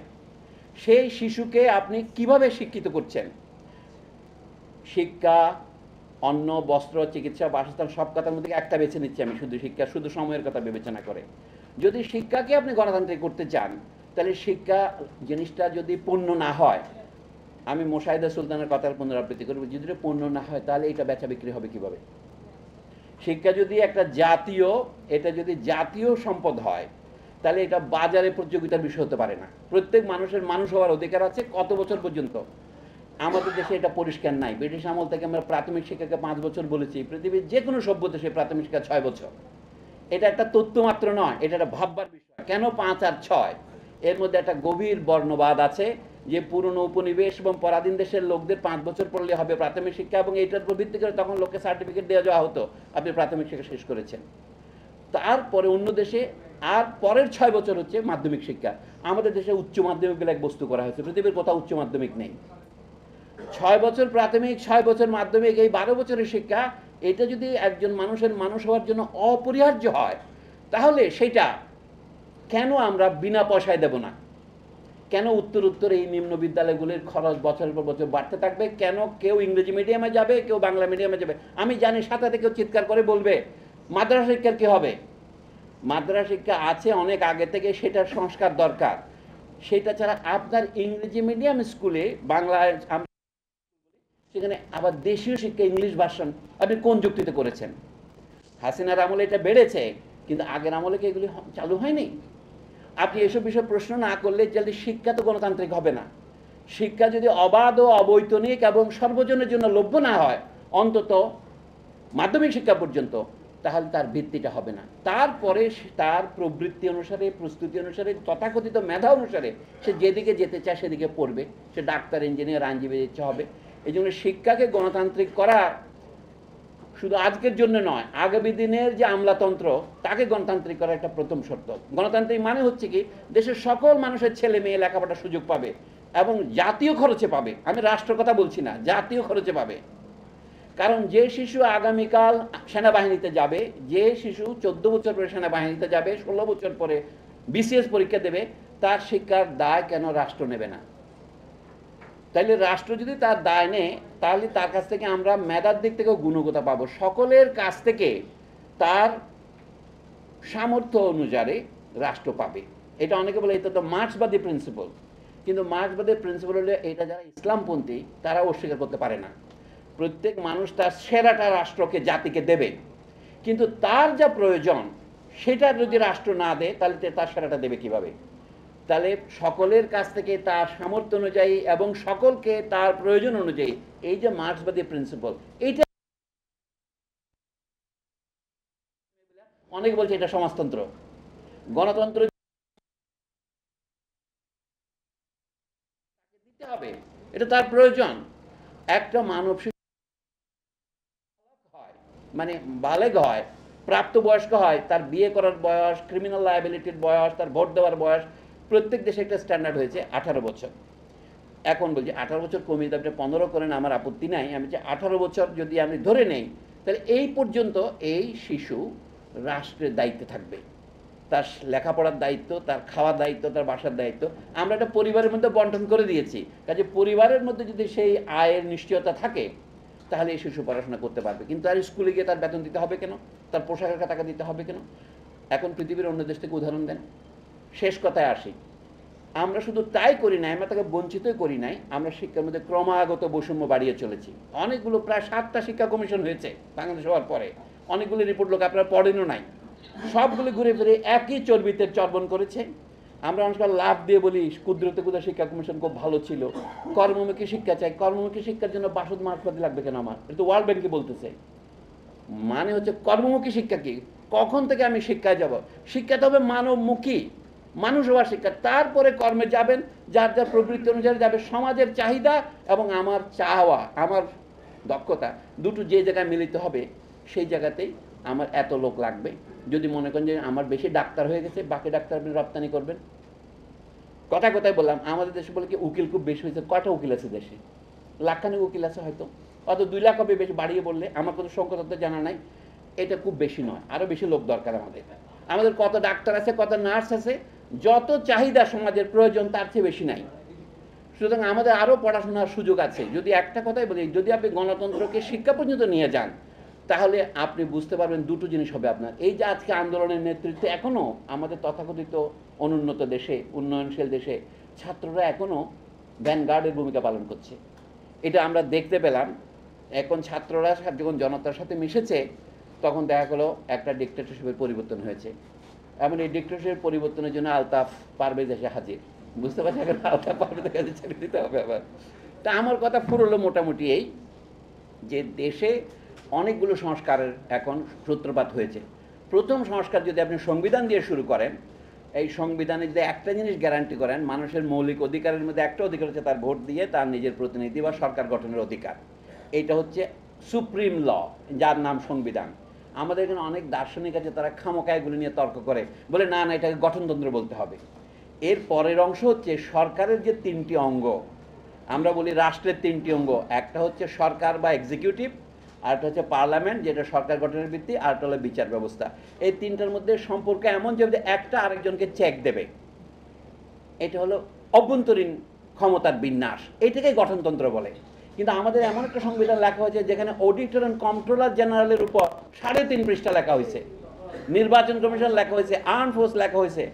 সেই শিশুকে আপনি কিভাবে শিক্ষিত করছেন? শিক্ষা, অন্ন, বস্ত্র, চিকিৎসা, বাসস্থান, সব কথার মধ্যে একটা বেছে নিচ্ছি আমি, শুধু শিক্ষা, শুধু সময়ের কথা বিবেচনা করে। যদি শিক্ষাকে আপনি গণতান্ত্রিক করতে চান, তাহলে শিক্ষা জিনিসটা যদি পূর্ণ না হয়, আমি মোশাহিদা সুলতানের কথার পুনরাবৃত্তি করব, যদি পূর্ণ না হয় তাহলে এটা বেচা বিক্রি হবে কিভাবে? শিক্ষা যদি একটা জাতীয়, এটা যদি জাতীয় সম্পদ হয়, তাহলে এটা বাজারে প্রতিযোগিতার বিষয় হতে পারে না। প্রত্যেক মানুষের মানুষ হওয়ার অধিকার আছে। কত বছর পর্যন্ত? আমাদের দেশে এটা পরিষ্কার নাই। ব্রিটিশ আমল থেকে আমরা প্রাথমিক শিক্ষাকে 5 বছর বলেছি, পৃথিবীর যে কোনো সভ্য দেশে প্রাথমিক শিক্ষা 6 বছর। এটা একটা তথ্য মাত্র নয়, এটা একটা ভাববার বিষয়। কেন 5 আর 6? এর মধ্যে একটা গভীর বর্ণবাদ আছে যে পুরনো উপনিবেশ এবং পরাধীন দেশের লোকদের 5 বছর পড়লে হবে প্রাথমিক শিক্ষা, এবং এইটার উপর ভিত্তি করে তখন লোককে সার্টিফিকেট দেওয়া যাওয়া হতো আপনি প্রাথমিক শিক্ষা শেষ করেছেন। তারপরে অন্য দেশে আর পরের 6 বছর হচ্ছে মাধ্যমিক শিক্ষা। আমাদের দেশে উচ্চ মাধ্যমিক বলে এক বস্তু করা হয়েছে, পৃথিবীর কোথাও উচ্চ মাধ্যমিক নেই। 6 বছর প্রাথমিক, 6 বছর মাধ্যমিক, এই 12 বছরের শিক্ষা, এটা যদি একজন মানুষের মানুষ হওয়ার জন্য অপরিহার্য হয়, তাহলে সেটা কেন আমরা বিনা পয়সায় দেব না? কেন উত্তর এই নিম্ন বিদ্যালয়গুলির খরচ বছরের পর বছর বাড়তে থাকবে? কেন কেউ ইংরেজি মিডিয়ামে যাবে, কেউ বাংলা মিডিয়ামে যাবে? আমি জানি সাথে কেউ চিৎকার করে বলবে মাদ্রাসা শিক্ষার কি হবে? মাদ্রাসা শিক্ষা আছে অনেক আগে থেকে, সেটার সংস্কার দরকার। সেটা ছাড়া আপনার ইংরেজি মিডিয়াম স্কুলে বাংলায়, সেখানে আবার দেশীয় শিক্ষা ইংলিশ ভার্সন আপনি কোন যুক্তিতে করেছেন? হাসিনার আমলে এটা বেড়েছে, কিন্তু আগের আমলে কি এগুলি চালু হয়নি? আপনি এসব বিষয়ে প্রশ্ন না করলে যদি শিক্ষা তো গণতান্ত্রিক হবে না। শিক্ষা যদি অবাধ ও অবৈতনিক এবং সর্বজনের জন্য লভ্য না হয়, অন্তত মাধ্যমিক শিক্ষা পর্যন্ত, তাহলে তার ভিত্তিটা হবে না। তারপরে তার প্রবৃত্তি অনুসারে, প্রস্তুতি অনুসারে, তথাকথিত মেধা অনুসারে সে যেদিকে যেতে চায় সেদিকে পড়বে। সে ডাক্তার, ইঞ্জিনিয়ার, আইনজীবীর ইচ্ছা হবে। এই জন্য শিক্ষাকে গণতান্ত্রিক করা শুধু আজকের জন্য নয়, আগামী দিনের যে আমলাতন্ত্র তাকে গণতান্ত্রিক করার একটা প্রথম শর্ত। গণতান্ত্রিক মানে হচ্ছে কি, দেশের সকল মানুষের ছেলে মেয়ে লেখাপড়ার সুযোগ পাবে এবং জাতীয় খরচে পাবে। আমি রাষ্ট্র কথা বলছি না, জাতীয় খরচে পাবে। কারণ যে শিশু আগামীকাল সেনাবাহিনীতে যাবে, যে শিশু 14 বছর পরে সেনাবাহিনীতে যাবে, 16 বছর পরে বিসিএস পরীক্ষা দেবে, তার শিক্ষার দায় কেন রাষ্ট্র নেবে না? তাইলে রাষ্ট্র যদি তার দায় নেয়, তাহলে তার কাছ থেকে আমরা মেধার দিক থেকেও গুণগতা পাবো। সকলের কাছ থেকে তার সামর্থ্য অনুযায়ী রাষ্ট্র পাবে। এটা অনেকে বলে এটা তো মার্ক্সবাদী প্রিন্সিপাল, কিন্তু মার্ক্সবাদী প্রিন্সিপাল হলে এটা যারা ইসলামপন্থী তারা অস্বীকার করতে পারে না। প্রত্যেক মানুষ তার সেরাটা রাষ্ট্রকে, জাতিকে দেবে, কিন্তু তার যা প্রয়োজন সেটা যদি রাষ্ট্র না দেয়, তাহলে তার সেরাটা দেবে কিভাবে? তাহলে সকলের কাছ থেকে তার সামর্থ্য অনুযায়ী এবং সকলকে তার প্রয়োজন অনুযায়ী, এই যে মার্ক্সবাদী প্রিন্সিপাল, এইটা অনেকে বলছে এটা সমাজতন্ত্র। গণতন্ত্র দিতে হবে, এটা তার প্রয়োজন। একটা মানব হয়, মানে বালেগ হয়, প্রাপ্তবয়স্ক হয়, তার বিয়ে করার বয়স, ক্রিমিনাল লায়াবিলিটির বয়স, তার ভোট দেওয়ার বয়স, প্রত্যেক দেশে একটা স্ট্যান্ডার্ড হয়েছে 18 বছর। এখন বলছি 18 বছর কমিয়ে আপনি 15 করেন, আমার আপত্তি নাই। আমি যে 18 বছর যদি আমি ধরে নেই, তাহলে এই পর্যন্ত এই শিশু রাষ্ট্রের দায়িত্বে থাকবে। তার লেখাপড়ার দায়িত্ব, তার খাওয়ার দায়িত্ব, তার বাসার দায়িত্ব আমরা একটা পরিবারের মধ্যে বন্টন করে দিয়েছি। কাজে পরিবারের মধ্যে যদি সেই আয়ের নিশ্চয়তা থাকে, তাহলে এই শিশু পড়াশোনা করতে পারবে। কিন্তু আর স্কুলে গিয়ে তার বেতন দিতে হবে কেন? তার পোশাকের টাকা দিতে হবে কেন? এখন পৃথিবীর অন্য দেশ থেকে উদাহরণ দেন। শেষ কথায় আসি, আমরা শুধু তাই করি নাই, আমরা তাকে বঞ্চিতই করি নাই, আমরা শিক্ষার মধ্যে ক্রমাগত বৈষম্য বাড়িয়ে চলেছি। অনেকগুলো, প্রায় 7টা শিক্ষা কমিশন হয়েছে বাংলাদেশ হওয়ার পরে। অনেকগুলো রিপোর্ট লোক আপনারা পড়েনও নাই। সবগুলো ঘুরে ফিরে একই চর্বিতে চর্বণ করেছে। আমরা অনেকটা লাভ দিয়ে বলি কুদরতে কুদা শিক্ষা কমিশন খুব ভালো ছিল, কর্মমুখী শিক্ষা চাই। কর্মমুখী শিক্ষার জন্য বাসদ মার্কপাতি লাগবে কেন? আমার এটা তো ওয়ার্ল্ড ব্যাংকে বলতেছে। মানে হচ্ছে কর্মমুখী শিক্ষা কি? কখন থেকে আমি শিক্ষায় যাব? শিক্ষাটা হবে মানবমুখী, মানুষ হওয়ার শিক্ষা। তারপরে কর্মে যাবেন, যার যার প্রবৃত্তি অনুযায়ী যাবে। সমাজের চাহিদা এবং আমার চাওয়া, আমার দক্ষতা দুটো যে জায়গায় মিলিত হবে, সেই জায়গাতেই আমার এত লোক লাগবে। যদি মনে করেন যে আমার বেশি ডাক্তার হয়ে গেছে, বাকি ডাক্তার আপনি রপ্তানি করবেন। কথায় কথায় বললাম, আমাদের দেশে বলে কি উকিল খুব বেশি হয়েছে। কয়টা উকিল আছে দেশে? লাখখানেক উকিল আছে হয়তো, অত 2 লাখ হবে বেশি বাড়িয়ে বললে। আমার কোনো সংখ্যা তত্ত্ব জানা নাই। এটা খুব বেশি নয়, আরও বেশি লোক দরকার আমাদের। আমাদের কত ডাক্তার আছে, কত নার্স আছে, যত চাহিদা সমাজের প্রয়োজন তার চেয়ে বেশি নাই। সুতরাং আমাদের আরও পড়াশোনার সুযোগ আছে। যদি একটা কথাই বলি, যদি আপনি গণতন্ত্রকে শিক্ষা পর্যন্ত নিয়ে যান, তাহলে আপনি বুঝতে পারবেন দুটো জিনিস হবে আপনার। এই যে আজকে আন্দোলনের নেতৃত্বে এখনও আমাদের তথাকথিত অনুন্নত দেশে, উন্নয়নশীল দেশে ছাত্ররা এখনও ভ্যানগার্ডের ভূমিকা পালন করছে। এটা আমরা দেখতে পেলাম। এখন ছাত্ররা যখন জনতার সাথে মিশেছে, তখন দেখা গেলো একটা ডিক্টেটরশিপের পরিবর্তন হয়েছে। এমন এই ডিক্টেটরশিপের পরিবর্তনের জন্য আলতাফ পারভেজ এসে হাজির। বুঝতে পারছি, এখন আলতাফ পারভেজের কাছে ছেড়ে দিতে হবে আবার। তা আমার কথা ফুরলো মোটামুটি এই, যে দেশে অনেকগুলো সংস্কারের এখন সূত্রপাত হয়েছে। প্রথম সংস্কার যদি আপনি সংবিধান দিয়ে শুরু করেন, এই সংবিধানে যদি একটা জিনিস গ্যারান্টি করেন, মানুষের মৌলিক অধিকারের মধ্যে একটা অধিকার হচ্ছে তার ভোট দিয়ে তার নিজের প্রতিনিধি বা সরকার গঠনের অধিকার। এইটা হচ্ছে সুপ্রিম ল, যার নাম সংবিধান। আমাদের এখানে অনেক দার্শনিক আছে, তারা খামোকা এগুলো নিয়ে তর্ক করে, বলে না না এটাকে গঠনতন্ত্র বলতে হবে। এর পরের অংশ হচ্ছে সরকারের যে 3টি অঙ্গ, আমরা বলি রাষ্ট্রের 3টি অঙ্গ। একটা হচ্ছে সরকার বা এক্সিকিউটিভ, আরেকটা হচ্ছে পার্লামেন্ট যেটা সরকার গঠনের ভিত্তি, আরেকটা হলো বিচার ব্যবস্থা। এই 3টার মধ্যে সম্পর্ক এমন যে একটা আরেকজনকে চেক দেবে। এটা হলো অভ্যন্তরীণ ক্ষমতার বিন্যাস, এটাকে গঠনতন্ত্র বলে। কিন্তু আমাদের এমন একটা সংবিধান লেখা হয়েছে যেখানে অডিটর অ্যান্ড কন্ট্রোলার জেনারেলের উপর 3.5 পৃষ্ঠা লেখা হয়েছে, নির্বাচন কমিশন লেখা হয়েছে, আর্ম ফোর্স লেখা হয়েছে।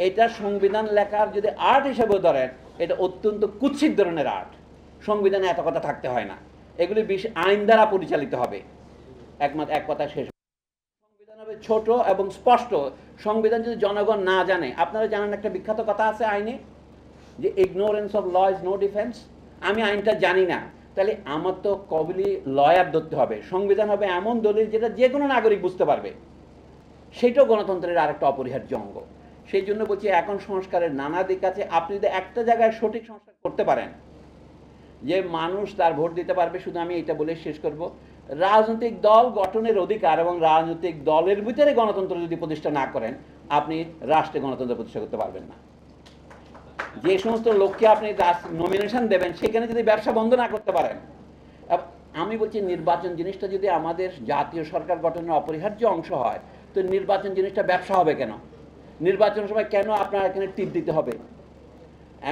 এটা সংবিধান লেখার যদি আর্ট হিসেবে ধরেন, এটা অত্যন্ত কুৎসিত ধরনের আর্ট। সংবিধানে এত কথা থাকতে হয় না, এগুলি আইন দ্বারা পরিচালিত হবে। একমাত্র এক কথা শেষ, সংবিধান হবে ছোট এবং স্পষ্ট। সংবিধান যদি জনগণ না জানে, আপনারা জানেন একটা বিখ্যাত কথা আছে আইনে, যে ignorance of law is no defence. আমি আইনটা জানি না, তাহলে আমার তো কবলি লয়ার ধরতে হবে। সংবিধান হবে এমন দলিল যেটা যে কোনো নাগরিক বুঝতে পারবে। সেটাও গণতন্ত্রের আরেকটা অপরিহার্য অঙ্গ। সেই জন্য বলছি এখন সংস্কারের নানা দিক আছে। আপনি যদি একটা জায়গায় সঠিক সংস্কার করতে পারেন, যে মানুষ তার ভোট দিতে পারবে, শুধু আমি এটা বলে শেষ করব, রাজনৈতিক দল গঠনের অধিকার এবং রাজনৈতিক দলের ভিতরে গণতন্ত্র যদি প্রতিষ্ঠা না করেন, আপনি রাষ্ট্রে গণতন্ত্র প্রতিষ্ঠা করতে পারবেন না। যে সমস্ত লোককে আপনি নমিনেশন দেবেন, সেখানে যদি ব্যবসা বন্ধ না করতে পারেন। আমি বলছি নির্বাচন জিনিসটা যদি আমাদের জাতীয় সরকার গঠনের অপরিহার্য অংশ হয়, তো নির্বাচন জিনিসটা ব্যবসা হবে কেন? নির্বাচনের সময় কেন আপনার এখানে টিপ দিতে হবে?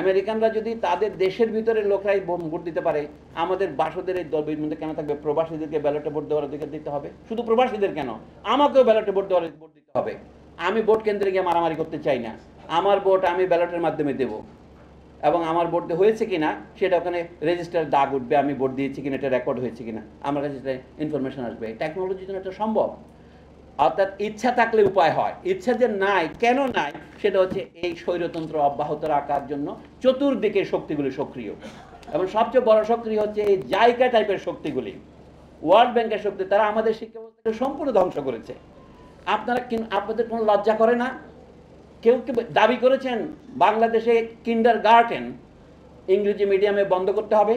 আমেরিকানরা যদি তাদের দেশের ভিতরে লোকরাই ভোট দিতে পারে, আমাদের বাসদের এই দলের মধ্যে কেন থাকবে প্রবাসীদেরকে ব্যালটে ভোট দেওয়ার অধিকার দিতে হবে? শুধু প্রবাসীদের কেন, আমাকেও ব্যালটে ভোট দিতে হবে। আমি ভোট কেন্দ্রে গিয়ে মারামারি করতে চাই না। আমার ভোট আমি ব্যালটের মাধ্যমে দেব, এবং আমার ভোট হয়েছে কিনা সেটা ওখানে রেজিস্টার দাগ উঠবে, আমি ভোট দিয়েছি কিনা, এটা রেকর্ড হয়েছে কিনা, আমার কাছে সেটা ইনফরমেশন আসবে। টেকনোলজির জন্য এটা সম্ভব। অর্থাৎ ইচ্ছা থাকলে উপায় হয়, ইচ্ছা যে নাই, কেন নাই, সেটা হচ্ছে এই স্বৈরতন্ত্র অব্যাহত রাখার জন্য চতুর্দিকে শক্তিগুলি সক্রিয়। এবং সবচেয়ে বড় শক্তি হচ্ছে এই জায়গা টাইপের শক্তিগুলি, ওয়ার্ল্ড ব্যাংকের শক্তি। তারা আমাদের শিক্ষা ব্যবস্থাকে সম্পূর্ণ ধ্বংস করেছে। আপনাদের কোনো লজ্জা করে না? কেউ কি দাবি করেছেন বাংলাদেশে কিন্ডারগার্টেন ইংরেজি মিডিয়ামে বন্ধ করতে হবে?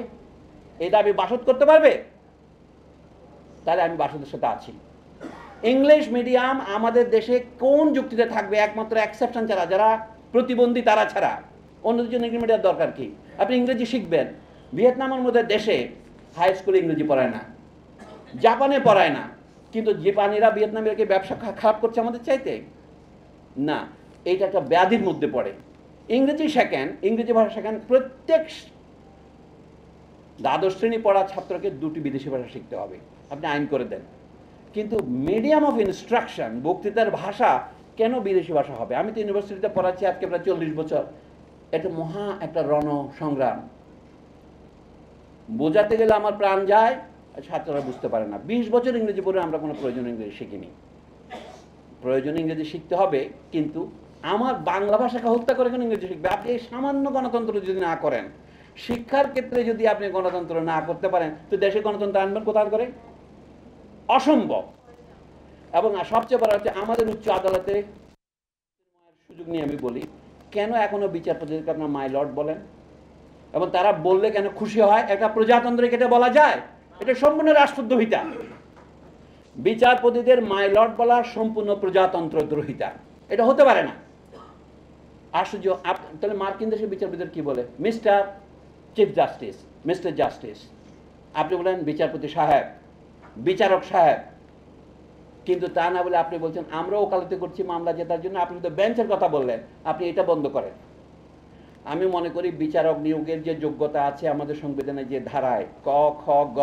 এই দাবি বাসদ করতে পারবে? তাহলে আমি বাসদের সাথে আছি। ইংলিশ মিডিয়াম আমাদের দেশে কোন যুক্তিতে থাকবে? একমাত্র এক্সেপশন ছাড়া, যারা প্রতিবন্ধী তারা ছাড়া। অন্যদের জন্য ইংরেজি মিডিয়াম দরকার কি? আপনি ইংরেজি শিখবেন। ভিয়েতনামের মধ্যে দেশে হাই স্কুলে ইংরেজি পড়ায় না, জাপানে পড়ায় না, কিন্তু জাপানিরা ভিয়েতনামিরাকে ব্যবসা খারাপ করছে আমাদের চাইতে না। এইটা একটা ব্যাধির মধ্যে পড়ে। ইংরেজি শেখেন, ইংরেজি ভাষা শেখেন। প্রত্যেক দ্বাদশ শ্রেণী পড়া ছাত্রকে 2টি বিদেশি ভাষা শিখতে হবে, আপনি আইন করে দেন। কিন্তু মিডিয়াম অফ ইনস্ট্রাকশন, বক্তৃতার ভাষা কেন বিদেশি ভাষা হবে? আমি তো ইউনিভার্সিটিতে পড়াচ্ছি আজকে প্রায় 40 বছর। এটা মহা একটা রণ সংগ্রাম। বোঝাতে গেলে আমার প্রাণ যায়, ছাত্ররা বুঝতে পারে না। 20 বছর ইংরেজি পড়ে আমরা কোনো প্রয়োজন ইংরেজি শিখিনি। প্রয়োজন ইংরেজি শিখতে হবে, কিন্তু আমার বাংলা ভাষাকে হত্যা করে কেন ইংরেজি শিখবে? আপনি এই সামান্য গণতন্ত্র যদি না করেন, শিক্ষার ক্ষেত্রে যদি আপনি গণতন্ত্র না করতে পারেন, তো দেশে গণতন্ত্র আনবেন কোথা করে? অসম্ভব। এবং সবচেয়ে বড় হচ্ছে আমাদের উচ্চ আদালতে সুযোগ নিয়ে আমি বলি, কেন এখনো বিচারপতিদেরকে আপনার মাই লর্ড বলেন? এবং তারা বললে কেন খুশি হয়? একটা প্রজাতন্ত্রে কেটে বলা যায়? এটা সম্পূর্ণ রাষ্ট্রদ্রোহিতা। বিচারপতিদের মাই লর্ড বলা সম্পূর্ণ প্রজাতন্ত্র দ্রোহিতা। এটা হতে পারে না। আশ্চর্য। তাহলে মার্কিন দেশের বিচারপতিদের কি বলে? Mister chief justice, mister justice. আপনি বলেন বিচারপতি সাহেব, বিচারক সাহেব। কিন্তু তা না বলে আপনি বলছেন আমরা ওকালতি করছি মামলা জেতার জন্য। আপনি তো বেঞ্চের কথা বললেন, আপনি এটা বন্ধ করেন। আমি মনে করি বিচারক নিয়োগের যে যোগ্যতা আছে আমাদের সংবিধানে যে ধারায় ক খ গ,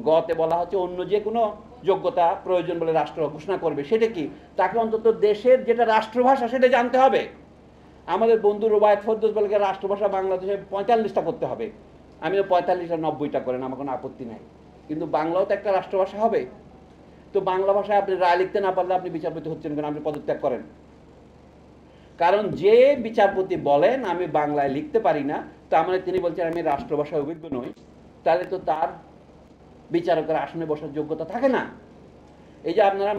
গতে বলা হচ্ছে অন্য যে কোনো যোগ্যতা প্রয়োজন বলে রাষ্ট্র ঘোষণা করবে। সেটা কি? তাকে অন্তত দেশের যেটা রাষ্ট্রভাষা সেটা জানতে হবে। আমাদের বন্ধু রুবায়েত ফরদৌস বলে রাষ্ট্রভাষা বাংলাদেশে 45টা করতে হবে। আমিও 45টা 90টা করেন, আমার কোনো আপত্তি নাই। কিন্তু বাংলাও তো একটা রাষ্ট্রভাষা হবে। তো বাংলা ভাষায় আপনি রায় লিখতে না পারলে আপনি বিচারপতি হচ্ছেন কেন? আপনি পদত্যাগ করেন। কারণ যে বিচারপতি বলেন আমি বাংলায় লিখতে পারি না, তার মানে তিনি বলছেন আমি রাষ্ট্রভাষায় অভিজ্ঞ নই, তাহলে তো তার বিচারকের আসনে বসার যোগ্যতা থাকে না। এই যে আপনারা